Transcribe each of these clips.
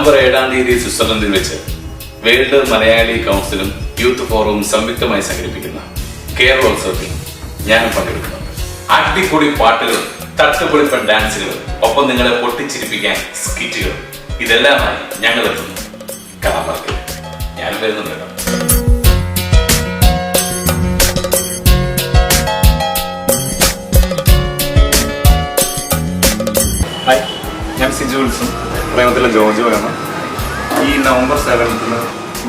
November 7-ാം തീയതി സ്വിറ്റ്സർലൻഡിൽ വെച്ച് world Malayali കൗൺസിലും യൂത്ത് ഫോറവും സംയുക്തമായി സംഘടിപ്പിക്കുന്ന കേരളോത്സവത്തിൽ ഞാനും പങ്കെടുക്കുന്നുണ്ട്. അടിപൊളി പാട്ടുകളും തട്ടുപൊളിപ്പൻ ഡാൻസുകളും ഒപ്പം നിങ്ങളെ പൊട്ടിച്ചിരിപ്പിക്കാൻ സ്കിറ്റുകളും ഇതെല്ലാമായി ഞങ്ങൾ എത്തുന്നു. കാണാൻ മറക്കില്ല. ഞാനും വരുന്നുണ്ട് കേട്ടോ. ഹായ്, ഞാൻ സിജു വിൽസൺ, പ്രേമത്തിലെ ജോജോയാണ്. ഈ നവംബർ 7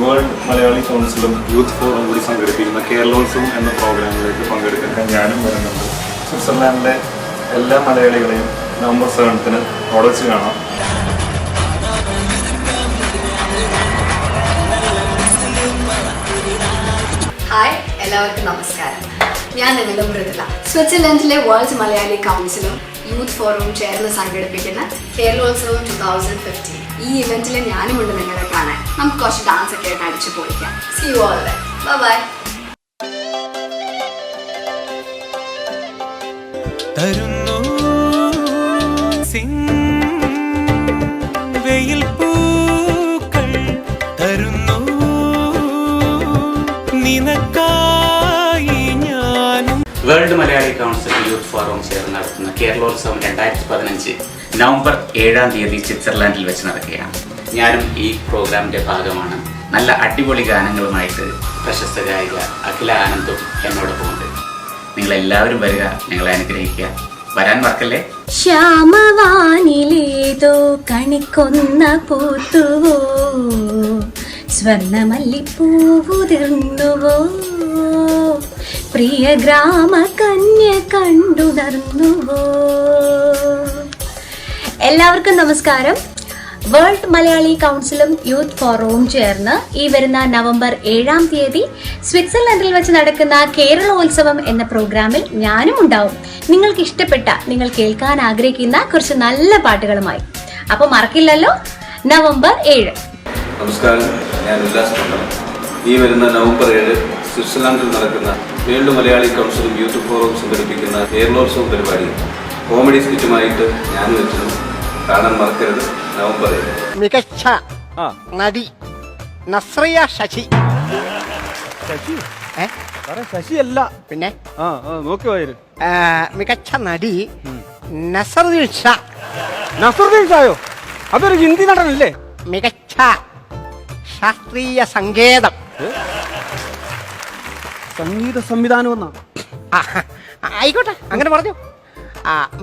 വേൾഡ് മലയാളി കൗൺസിലും യൂത്ത് ഫോറം കൂടി സംഘടിപ്പിക്കുന്ന കേരളോത്സവം എന്ന പ്രോഗ്രാമിലേക്ക് പങ്കെടുക്കാൻ ഞാനും വരുന്നുണ്ട്. സ്വിറ്റ്സർലാൻഡിലെ എല്ലാ മലയാളികളെയും നവംബർ 7 അവിടെ വെച്ച് കാണാം. ഹായ്, എല്ലാവർക്കും നമസ്കാരം. ഞാൻ നിങ്ങളുടെ മൃദുല. സ്വിറ്റ്സർലൻഡിലെ വേൾഡ് മലയാളി കൗൺസിലും യൂത്ത് ഫോറവും ചേർന്ന് സംഘടിപ്പിക്കുന്ന കേരളോത്സവം 2015. ഈ ഇവന്റിൽ ഞാനുമുണ്ട് നിങ്ങളെ കാണാൻ. നമുക്ക് കുറച്ച് ഡാൻസ് ഒക്കെ ആയിട്ട് അടിച്ചു പൊളിക്കാം. See you all there. Bye bye. വെയിൽ പൂക്കൾ തരുന്നു നിനക്കായി ഞാനും. World Malayali council youth forum ചേർന്ന് നടത്തുന്ന കേരളോത്സവം 2015 നവംബർ 7-ാം തീയതി സ്വിറ്റ്സർലാൻഡിൽ വെച്ച് നടക്കുകയാണ്. ഞാനും ഈ പ്രോഗ്രാമിൻ്റെ ഭാഗമാണ്. നല്ല അടിപൊളി ഗാനങ്ങളുമായിട്ട് പ്രശസ്ത ഗായിക അഖില ആനന്ദും എന്നോടൊപ്പമുണ്ട്. നിങ്ങളെല്ലാവരും വരിക, നിങ്ങളെ അനുഗ്രഹിക്കുക. വരാൻ മറക്കല്ലേ. ശ്യാമവാനിലേതോ കണിക്കൊന്ന പൂത്തുവോ, സ്വർണ്ണമല്ലിപ്പൂവുതിർന്നുവോ, പ്രിയ ഗ്രാമ കന്യ കണ്ടുണർന്നുവോ. എല്ലാവർക്കും നമസ്കാരം. വേൾഡ് മലയാളി കൗൺസിലും യൂത്ത് ഫോറവും ചേർന്ന് ഈ വരുന്ന നവംബർ 7-ാം തീയതി സ്വിറ്റ്സർലൻഡിൽ വെച്ച് നടക്കുന്ന കേരളോത്സവം എന്ന പ്രോഗ്രാമിൽ ഞാനും ഉണ്ടാവും. നിങ്ങൾക്ക് ഇഷ്ടപ്പെട്ട, നിങ്ങൾ കേൾക്കാൻ ആഗ്രഹിക്കുന്ന കുറച്ച് നല്ല പാട്ടുകളുമായി. അപ്പൊ മറക്കില്ലല്ലോ, നവംബർ 7. നമസ്കാരം, ഞാൻ ഉല്ലാസ് പന്തളം. ഈ വരുന്ന നവംബർ 7 സ്വിറ്റ്സർലാൻഡിൽ നടക്കുന്ന വേൾഡ് മലയാളി കൗൺസിലും യൂത്ത് ഫോറവും സംഘടിപ്പിക്കുന്ന കേരളോത്സവം പരിപാടി കോമഡി സ്കിറ്റുമായിട്ട് ഞാനും എത്തുന്നു. കാണാൻ മറക്കരുത്. നവംബർ 7. മികച്ച നടി നസ്രിയ ശശി. ശശിയല്ല പിന്നെ നോക്കിയോ. മികച്ച നടി നസറുദ്ദീൻ ഷാ. നസറുദ്ദീൻ ഷായോ? അതൊരു ഹിന്ദി നടനല്ലേ? മികച്ച ശാസ്ത്രീയ സംഗീതം സംഗീത സംവിധാനം എന്നാ? ആയിക്കോട്ടെ, അങ്ങനെ പറഞ്ഞു.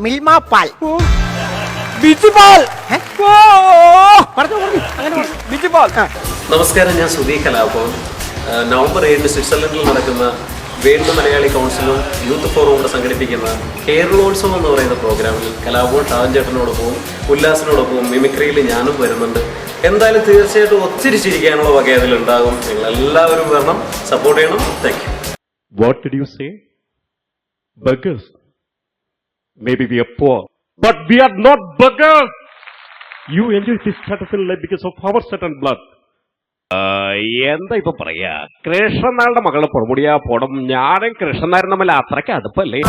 മിൽമ പാൽ. ബിജിപാൽ. ബിജിപാൽ. നമസ്കാരം, ഞാൻ സുധീ കലാഭവൻ. നവംബർ 7 സ്വിറ്റ്സർലൻഡിൽ നടക്കുന്ന വേൾഡ് മലയാളി കൗൺസിലും യൂത്ത് ഫോറവും കൂടെ സംഘടിപ്പിക്കുന്ന കേരളോത്സവം എന്ന് പറയുന്ന പ്രോഗ്രാമിൽ കലാഭവൻ ടാവൻചേട്ടനോടൊപ്പവും ഉല്ലാസിനോടൊപ്പവും മിമിക്രിയിൽ ഞാനും വരുന്നുണ്ട്. എന്തായാലും തീർച്ചയായിട്ടും ഒത്തിരി ചിരിക്കാനുള്ള വക അതിലുണ്ടാകും. നിങ്ങൾ എല്ലാവരും വരണം, സപ്പോർട്ട് ചെയ്യണം. Thank you. What did you say? Beggars. Maybe we are poor, but we are not beggars. You enjoy this status in life because of our sweat and blood. എന്താ ഇപ്പൊ പറയാ, കൃഷ്ണനാളുടെ മകള് പൊറമുടിയാ പോണം. ഞാനും കൃഷ്ണനാരും തമ്മിൽ അത്രയ്ക്ക് അടുപ്പല്ലേ.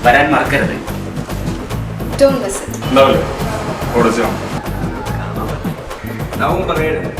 വരാൻ മറക്കരുത്. Don't miss it. ഉണ്ടാവില്ലേ? അവിടെ ചെയ്യാം. നവംബർ 7